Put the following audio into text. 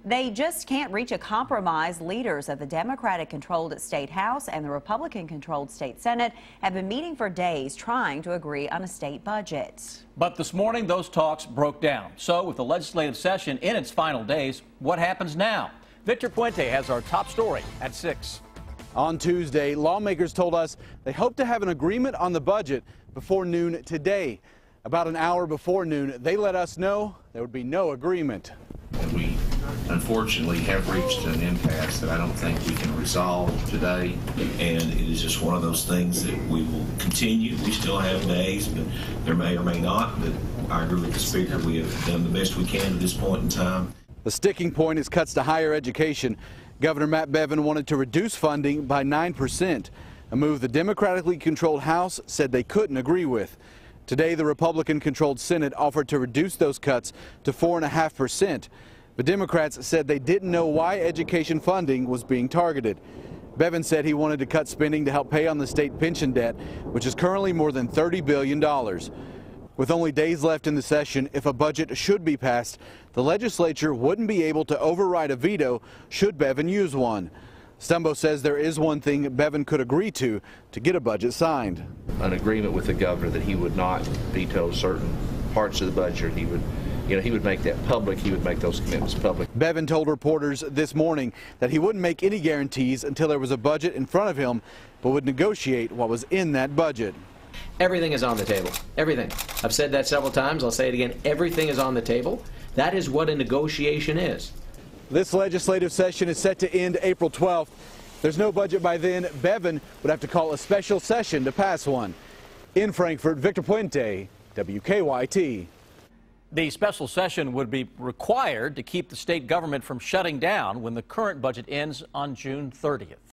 They just can't reach a compromise. Leaders of the Democratic-controlled state House and the Republican-controlled state Senate have been meeting for days trying to agree on a state budget. But this morning, those talks broke down. So with the legislative session in its final days, what happens now? Victor Puente has our top story at 6. On Tuesday, lawmakers told us they hope to have an agreement on the budget before noon today. About an hour before noon, they let us know there would be no agreement. And we unfortunately have reached an impasse that I don't think we can resolve today. And it is just one of those things that we will continue. We still have days, but there may or may not. But I agree with the Speaker. We have done the best we can at this point in time. The sticking point is cuts to higher education. Governor Matt Bevin wanted to reduce funding by 9%, a move the Democratically controlled House said they couldn't agree with. Today, the Republican-controlled Senate offered to reduce those cuts to 4.5%. But Democrats said they didn't know why education funding was being targeted. Bevin said he wanted to cut spending to help pay on the state pension debt, which is currently more than $30 billion. With only days left in the session, if a budget should be passed, the legislature wouldn't be able to override a veto should Bevin use one. Stumbo says there is one thing Bevin could agree to get a budget signed. An agreement with the governor that he would not veto certain parts of the budget. He would make that public. He would make those commitments public. Bevin told reporters this morning that he wouldn't make any guarantees until there was a budget in front of him, but would negotiate what was in that budget. Everything is on the table. Everything. I've said that several times. I'll say it again. Everything is on the table. That is what a negotiation is. This legislative session is set to end April 12th. If there's no budget by then, Bevin would have to call a special session to pass one. In Frankfort, Victor Puente, WKYT. The special session would be required to keep the state government from shutting down when the current budget ends on June 30th.